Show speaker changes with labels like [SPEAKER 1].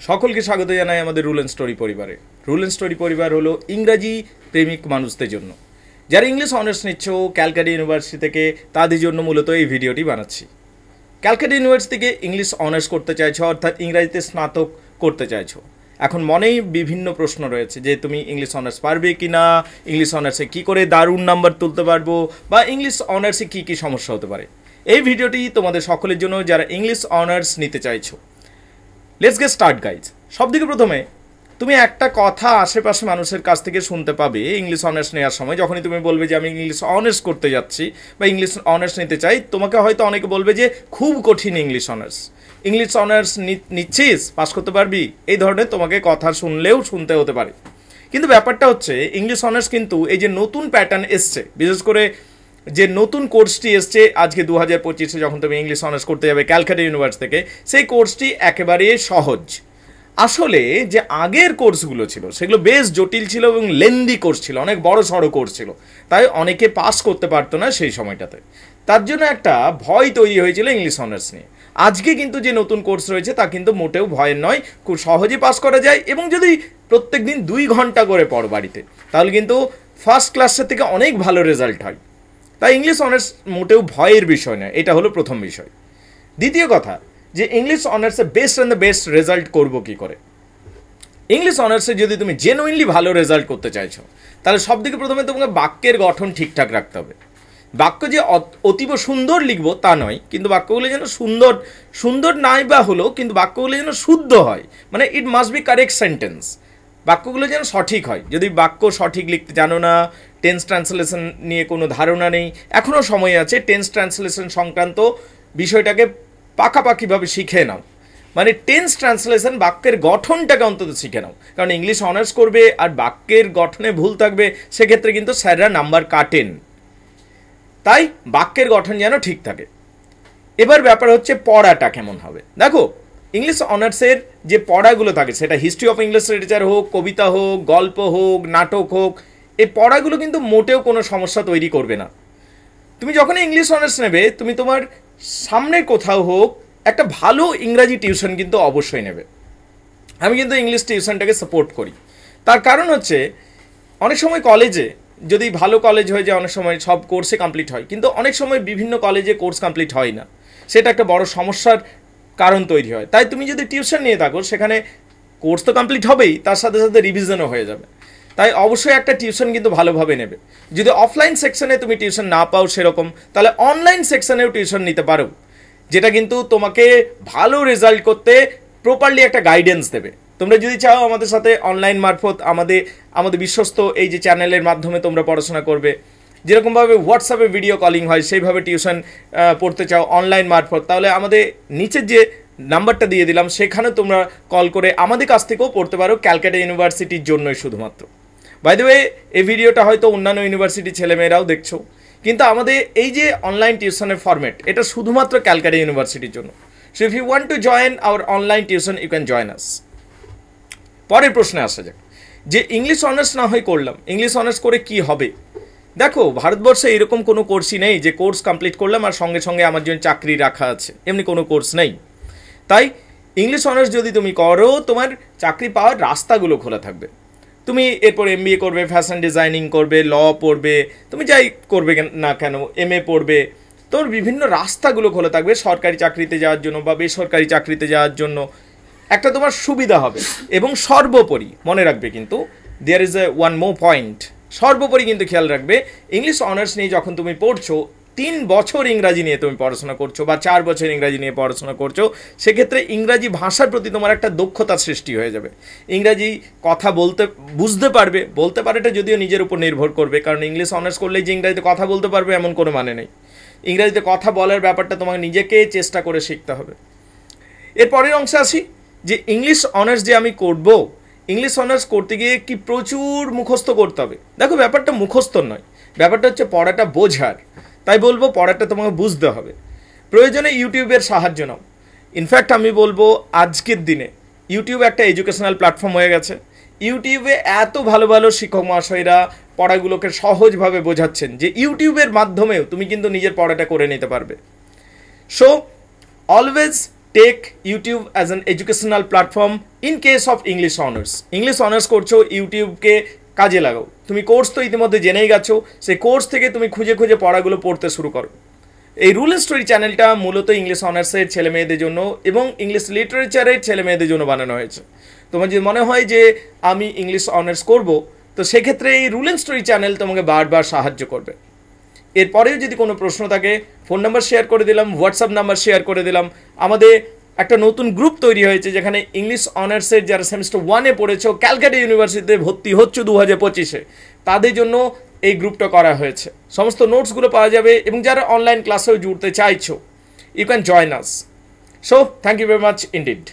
[SPEAKER 1] সকলকে স্বাগত জানাই আমাদের রুল অ্যান্ড স্টোরি পরিবারে। রুল অ্যান্ড স্টোরি পরিবার হলো ইংরাজি প্রেমিক মানুষদের জন্য। যারা ইংলিশ অনার্স নিচ্ছ ক্যালকাটা ইউনিভার্সিটি থেকে, তাদের জন্য মূলত এই ভিডিওটি বানাচ্ছি। ক্যালকাটা ইউনিভার্সিটি থেকে ইংলিশ অনার্স করতে চাইছো, অর্থাৎ ইংরাজিতে স্নাতক করতে চাইছো। এখন মনেই বিভিন্ন প্রশ্ন রয়েছে যে তুমি ইংলিশ অনার্স পারবে কি না, ইংলিশ অনার্সে কী করে দারুণ নাম্বার তুলতে পারবো, বা ইংলিশ অনার্সে কী কী সমস্যা হতে পারে। এই ভিডিওটি তোমাদের সকলের জন্য যারা ইংলিশ অনার্স নিতে চাইছো। Let's get start guys. সবথেকে প্রথমে তুমি একটা কথা আশেপাশে মানুষের কাছ থেকে শুনতে পাবে ইংলিশ অনার্স নেওয়ার সময়। যখনই তুমি বলবে যে আমি ইংলিশ অনার্স করতে যাচ্ছি বা ইংলিশ অনার্স নিতে চাই, তোমাকে হয়তো অনেকে বলবে যে খুব কঠিন ইংলিশ অনার্স, ইংলিশ অনার্স নিচ্ছিস, পাস করতে পারবি, এই ধরনের তোমাকে কথা শুনলেও শুনতে হতে পারে। কিন্তু ব্যাপারটা হচ্ছে ইংলিশ অনার্স কিন্তু এই যে নতুন প্যাটার্ন এসছে, বিশেষ করে যে নতুন কোর্সটি এসছে আজকে 2025-এ যখন তুমি ইংলিশ অনার্স করতে যাবে ক্যালকাটা ইউনিভার্সিটি থেকে, সেই কোর্সটি একেবারে সহজ। আসলে যে আগের কোর্সগুলো ছিল সেগুলো বেশ জটিল ছিল এবং লেন্দি কোর্স ছিল, অনেক বড় সড়ো কোর্স ছিল, তাই অনেকে পাস করতে পারতো না সেই সময়টাতে। তার জন্য একটা ভয় তৈরি হয়েছিল ইংলিশ অনার্স নিয়ে। আজকে কিন্তু যে নতুন কোর্স রয়েছে তা কিন্তু মোটেও ভয়ের নয়, খুব সহজে পাস করা যায়। এবং যদি প্রত্যেক দিন 2 ঘন্টা করে পড়ো বাড়িতে, তাহলে কিন্তু ফার্স্ট ক্লাসের থেকে অনেক ভালো রেজাল্ট হয়। তাই ইংলিশ অনার্স মোটেও ভয়ের বিষয় নয়, এটা হলো প্রথম বিষয়। দ্বিতীয় কথা, যে ইংলিশ অনার্সে best and the best result করবো কী করে। ইংলিশ অনার্সে যদি তুমি জেনুইনলি ভালো রেজাল্ট করতে চাইছো, তাহলে সবথেকে প্রথমে তোমাকে বাক্যের গঠন ঠিকঠাক রাখতে হবে। বাক্য যে অতীব সুন্দর লিখবো তা নয়, কিন্তু বাক্যগুলো যেন সুন্দর নাই বা হলো, কিন্তু বাক্যগুলো যেন শুদ্ধ হয়, মানে it must be correct sentence. বাক্যগুলো যেন সঠিক হয়। যদি বাক্য সঠিক লিখতে জানো না, টেন্স ট্রান্সলেশন নিয়ে কোনো ধারণা নেই, এখনও সময় আছে, টেন্স ট্রান্সলেশন সংক্রান্ত বিষয়টাকে পাকাপাকিভাবে শিখে নাও। মানে টেন্স ট্রান্সলেশন, বাক্যের গঠনটাকে অন্তত শিখে নাও। কারণ ইংলিশ অনার্স করবে আর বাক্যের গঠনে ভুল থাকবে, সেক্ষেত্রে কিন্তু স্যাররা নাম্বার কাটেন। তাই বাক্যের গঠন যেন ঠিক থাকে। এবার ব্যাপার হচ্ছে পড়াটা কেমন হবে। দেখো, ইংলিশ অনার্সের যে পড়াগুলো থাকে, সেটা হিস্ট্রি অফ ইংলিশ লিটারেচার হোক, কবিতা হোক, গল্প হোক, নাটক হোক, এই পড়াগুলো কিন্তু মোটেও কোনো সমস্যা তৈরি করবে না। তুমি যখন ইংলিশ অনার্স নেবে, তুমি তোমার সামনে কোথাও হোক একটা ভালো ইংরাজি টিউশন কিন্তু অবশ্যই নেবে। আমি কিন্তু ইংলিশ টিউশনটাকে সাপোর্ট করি। তার কারণ হচ্ছে অনেক সময় কলেজে যদি ভালো কলেজ হয়ে যায়, অনেক সময় সব কোর্সে কমপ্লিট হয়, কিন্তু অনেক সময় বিভিন্ন কলেজে কোর্স কমপ্লিট হয় না, সেটা একটা বড় সমস্যার কারণ তৈরি হয়। তাই তুমি যদি টিউশন নিয়ে থাকো, সেখানে কোর্স তো কমপ্লিট হবেই, তার সাথে সাথে রিভিশনও হয়ে যাবে। তাই অবশ্যই একটা টিউশন কিন্তু ভালোভাবে নেবে। যদি অফলাইন সেকশনে তুমি টিউশন না পাও সেরকম, তাহলে অনলাইন সেকশনেও টিউশন নিতে পারো, যেটা কিন্তু তোমাকে ভালো রেজাল্ট করতে প্রপারলি একটা গাইডেন্স দেবে। তোমরা যদি চাও আমাদের সাথে অনলাইন মারফত আমাদের বিশ্বস্ত এই যে চ্যানেলের মাধ্যমে তোমরা পড়াশোনা করবে, যেরকমভাবে হোয়াটসঅ্যাপে ভিডিও কলিং হয় সেইভাবে টিউশন পড়তে চাও অনলাইন মারফত, তাহলে আমাদের নিচের যে নাম্বারটা দিয়ে দিলাম সেখানে তোমরা কল করে আমাদের কাছ থেকেও পড়তে পারো, ক্যালকাটা ইউনিভার্সিটির জন্যই শুধুমাত্র। বাই দ্য ওয়ে, এই ভিডিওটা হয়তো অন্যান্য ইউনিভার্সিটির ছেলেমেয়েরাও দেখছো, কিন্তু আমাদের এই যে অনলাইন টিউশনের ফরম্যাট, এটা শুধুমাত্র ক্যালকাটা ইউনিভার্সিটির জন্য। So if you want to join our online tuition, you can join us. পরের প্রশ্নে আসা যাক, যে ইংলিশ অনার্স না হয় করলাম, ইংলিশ অনার্স করে কি হবে। দেখো, ভারতবর্ষে এরকম কোনো কোর্সই নেই যে কোর্স কমপ্লিট করলাম আর সঙ্গে সঙ্গে আমার জন্য চাকরি রাখা আছে, এমনি কোনো কোর্স নেই। তাই ইংলিশ অনার্স যদি তুমি করো, তোমার চাকরি পাওয়ার রাস্তাগুলো খোলা থাকবে। তুমি এরপর MBA করবে, ফ্যাশন ডিজাইনিং করবে, ল পড়বে, তুমি যাই করবে না কেন, MA পড়বে, তোর বিভিন্ন রাস্তাগুলো খোলা থাকবে সরকারি চাকরিতে যাওয়ার জন্য বা বেসরকারি চাকরিতে যাওয়ার জন্য। একটা তোমার সুবিধা হবে। এবং সর্বোপরি মনে রাখবে, কিন্তু there is a one more point, সর্বোপরি কিন্তু খেয়াল রাখবে, ইংলিশ অনার্স নিয়ে যখন তুমি পড়ছো, 3 বছর ইংরাজি নিয়ে তুমি পড়াশোনা করছো বা 4 বছর ইংরাজি নিয়ে পড়াশোনা করছো, সেক্ষেত্রে ইংরাজি ভাষার প্রতি তোমার একটা দক্ষতা সৃষ্টি হয়ে যাবে। ইংরাজি কথা বুঝতে পারবে, বলতে পারেটা যদিও নিজের উপর নির্ভর করবে, কারণ ইংলিশ অনার্স করলেই যে ইংরাজিতে কথা বলতে পারবে এমন কোনো মানে নেই। ইংরাজিতে কথা বলার ব্যাপারটা তোমাকে নিজেকে চেষ্টা করে শিখতে হবে। এর পরের অংশে আসি, যে ইংলিশ অনার্স যে আমি করব, ইংলিশ অনার্স করতে গিয়ে কি প্রচুর মুখস্থ করতে হবে। দেখো, ব্যাপারটা মুখস্থ নয়, ব্যাপারটা হচ্ছে পড়াটা বোঝার। তাই বলবো পড়াটা তোমাকে বুঝতে হবে। প্রয়োজনে ইউটিউবের সাহায্য নাও। ইনফ্যাক্ট আমি বলবো আজকের দিনে ইউটিউব একটা এডুকেশনাল প্ল্যাটফর্ম হয়ে গেছে। ইউটিউবে এত ভালো ভালো শিক্ষক মহাশয়রা পড়াগুলোকে সহজভাবে বোঝাচ্ছেন যে ইউটিউবের মাধ্যমেও তুমি কিন্তু নিজের পড়াটা করে নিতে পারবে। So always take YouTube as an educational platform in case of English honours. English honours করছো, ইউটিউবকে কাজে লাগাও। তুমি কোর্স তো ইতিমধ্যে জেনেই গেছো, সেই কোর্স থেকে তুমি খুঁজে খুঁজে পড়াগুলো পড়তে শুরু করো। এই রুল অ্যান্ড স্টোরি চ্যানেলটা মূলত ইংলিশ অনার্সের ছেলে মেয়েদের জন্য এবং ইংলিশ লিটারেচারের ছেলে মেয়েদের জন্য বানানো হয়েছে। তোমার যদি মনে হয় যে আমি ইংলিশ অনার্স করব, তো সেক্ষেত্রে এই রুল অ্যান্ড স্টোরি চ্যানেল তোমাকে বারবার সাহায্য করবে। এরপরেও যদি কোনো প্রশ্ন থাকে, ফোন নাম্বার শেয়ার করে দিলাম, হোয়াটসঅ্যাপ নাম্বার শেয়ার করে দিলাম। আমাদের একটা নতুন গ্রুপ তৈরি হয়েছে যেখানে ইংলিশ অনার্সের যারা সেমিস্টার 1-এ পড়েছো, ক্যালকাটা ইউনিভার্সিটিতে ভর্তি হচ্ছে 2025-এ, তাদের জন্য এই গ্রুপটা করা হয়েছে। সমস্ত নোটসগুলো পাওয়া যাবে এবং যারা অনলাইন ক্লাসেও জুড়তে চাইছো, you can join us. So thank you very much indeed.